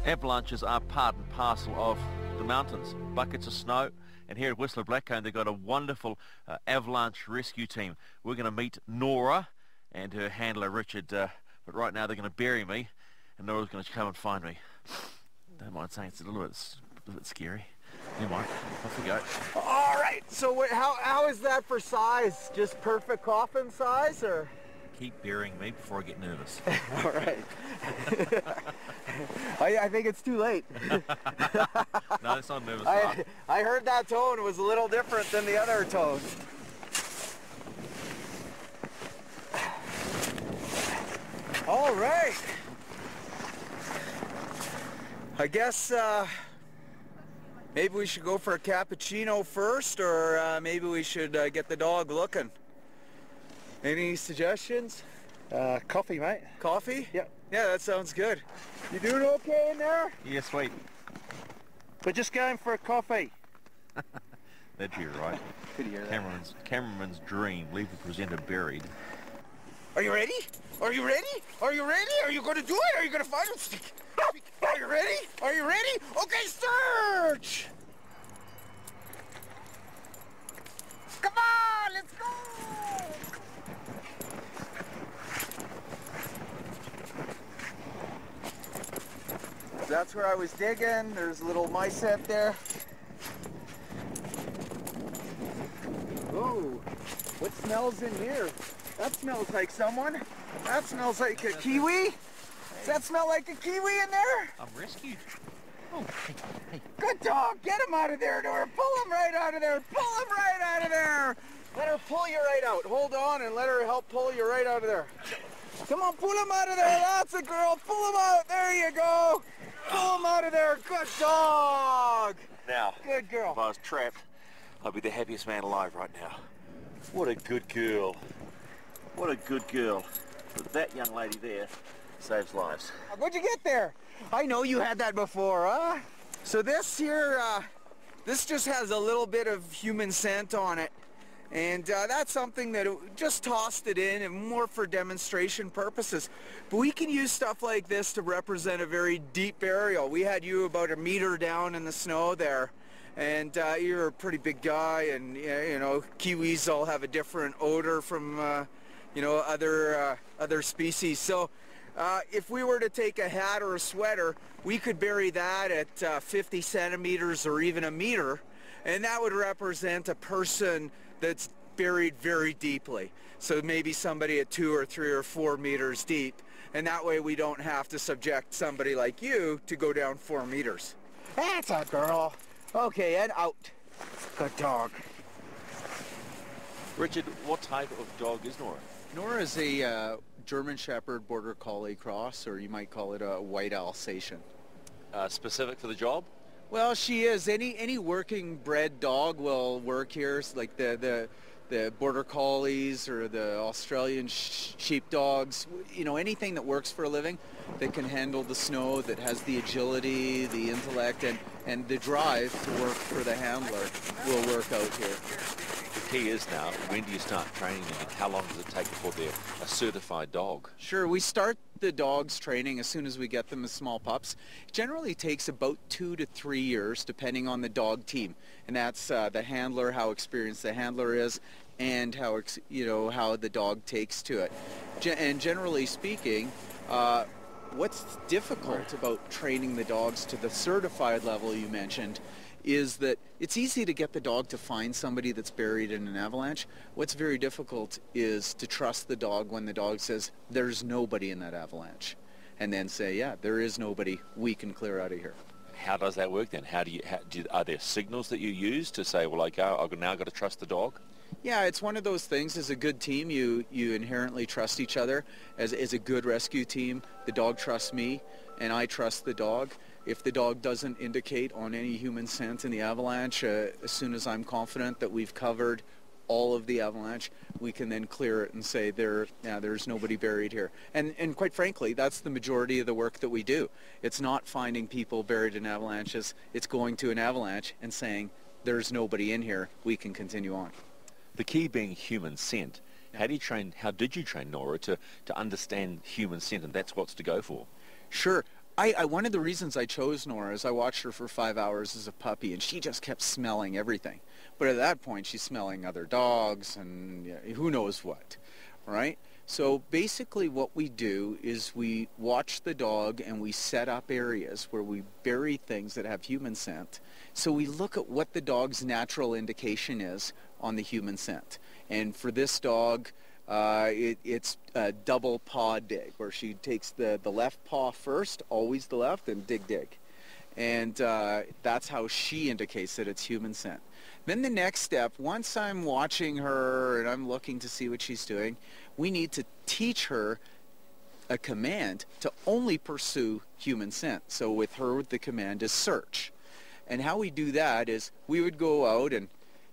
Avalanches are part and parcel of the mountains. Buckets of snow, and here at Whistler Blackcomb they've got a wonderful avalanche rescue team. We're going to meet Nora and her handler Richard, but right now they're going to bury me and Nora's going to come and find me. Don't mind saying it's a little bit scary. Never mind, off we go. All right, so how is that for size? Just perfect coffin size, or? Keep burying me before I get nervous. All right. I think it's too late. No, it's not nervous. I heard that tone was a little different than the other tone. All right. I guess maybe we should go for a cappuccino first, or maybe we should get the dog looking. Any suggestions? Coffee, mate. Coffee? Yep. Yeah, that sounds good. You doing okay in there? Yeah, sweet. We're just going for a coffee. That'd be right. Could hear that. Cameraman's dream, leave the presenter buried. Are you ready? Are you ready? Are you ready? Are you going to do it? Are you going to find him? Are you ready? Are you ready? Okay, search! Come on, let's go! That's where I was digging. There's a little mice out there. Ooh, what smells in here? That smells like someone. That smells like a kiwi. Does that smell like a kiwi in there? I'm rescued. Oh, hey. Good dog. Get him out of there, Nora. Pull him right out of there. Pull him right out of there. Let her pull you right out. Hold on and let her help pull you right out of there. Come on, pull him out of there. That's a girl. Pull him out. There you go. Pull him out of there. Good dog. Now, good girl. If I was trapped, I'd be the happiest man alive right now. What a good girl. What a good girl. But that young lady there saves lives. What'd you get there? I know you had that before, huh? So this here, this just has a little bit of human scent on it. And that's something that just tossed it in and more for demonstration purposes. But we can use stuff like this to represent a very deep burial. We had you about 1 meter down in the snow there. And you're a pretty big guy, and you know, kiwis all have a different odor from you know, other species. So if we were to take a hat or a sweater, we could bury that at 50 centimeters or even 1 meter, and that would represent a person that's buried very deeply. So maybe somebody at 2 or 3 or 4 meters deep, and that way we don't have to subject somebody like you to go down 4 meters. That's a girl. Okay, and out. Good dog. Richard, what type of dog is Nora? Nora is a German Shepherd Border Collie cross, or you might call it a white Alsatian. Specific for the job? Well, she is. Any working bred dog will work here, like the Border Collies or the Australian sheepdogs. You know, anything that works for a living, that can handle the snow, that has the agility, the intellect, and the drive to work for the handler will work out here. The key is now, when do you start training them, and how long does it take before they're a certified dog? Sure, we start the dogs training as soon as we get them as small pups. It generally takes about 2 to 3 years, depending on the dog team, and that's the handler, how experienced the handler is, and how how the dog takes to it. And generally speaking, what's difficult about training the dogs to the certified level you mentioned is that it's easy to get the dog to find somebody that's buried in an avalanche. What's very difficult is to trust the dog when the dog says, there's nobody in that avalanche. And then say, yeah, there is nobody, we can clear out of here. How does that work then? Are there signals that you use to say, well, okay, I've now got to trust the dog? Yeah, it's one of those things. As a good team, you inherently trust each other. As a good rescue team, the dog trusts me, and I trust the dog. If the dog doesn't indicate on any human scent in the avalanche, as soon as I'm confident that we've covered all of the avalanche, we can then clear it and say there's nobody buried here. And quite frankly, that's the majority of the work that we do. It's not finding people buried in avalanches. It's going to an avalanche and saying there's nobody in here, we can continue on. The key being human scent. How did you train Nora to understand human scent, and that's what's to go for? Sure. One of the reasons I chose Nora is I watched her for 5 hours as a puppy, and she just kept smelling everything. But at that point, she's smelling other dogs and who knows what, right? So basically what we do is we watch the dog and we set up areas where we bury things that have human scent. So we look at what the dog's natural indication is on the human scent. And for this dog, it's a double paw dig, where she takes the left paw first, always the left, and dig. And that's how she indicates that it's human scent. Then the next step, once I'm watching her and I'm looking to see what she's doing, we need to teach her a command to only pursue human scent. So with her, the command is search. And how we do that is we would go out and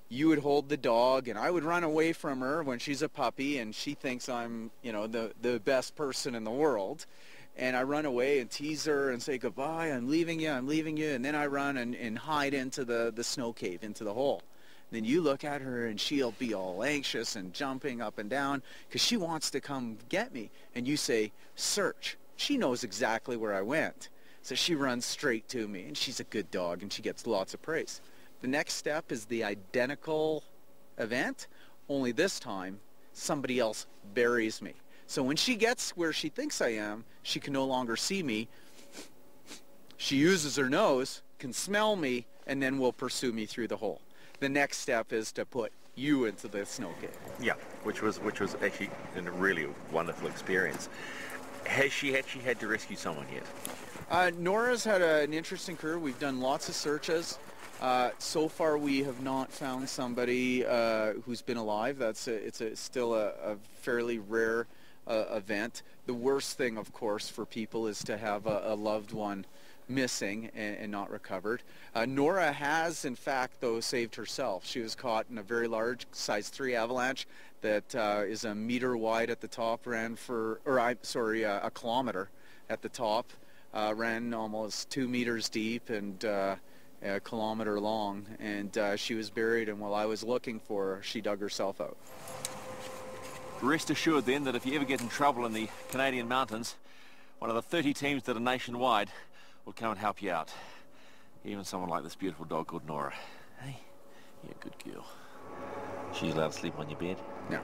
you would hold the dog and I would run away from her when she's a puppy and she thinks I'm, the best person in the world. And I run away and tease her and say, goodbye, I'm leaving you, and then I run and hide into the snow cave, into the hole. Then you look at her and she'll be all anxious and jumping up and down because she wants to come get me. And you say, search. She knows exactly where I went. So she runs straight to me, and she's a good dog, and she gets lots of praise. The next step is the identical event, only this time somebody else buries me. So when she gets where she thinks I am, she can no longer see me. She uses her nose, can smell me, and then will pursue me through the hole. The next step is to put you into the snow cave. Yeah, which was actually a really wonderful experience. Has she actually had to rescue someone yet? Nora's had an interesting career. We've done lots of searches. So far we have not found somebody who's been alive. It's still a fairly rare event. The worst thing, of course, for people is to have a loved one missing and not recovered. Nora has, in fact, though, saved herself. She was caught in a very large size 3 avalanche that is a meter wide at the top, a kilometer at the top, ran almost 2 meters deep and a kilometer long, and she was buried, and while I was looking for her, she dug herself out. Rest assured then that if you ever get in trouble in the Canadian mountains, one of the 30 teams that are nationwide will come and help you out. Even someone like this beautiful dog called Nora. Hey, you're a good girl. She's allowed to sleep on your bed? No.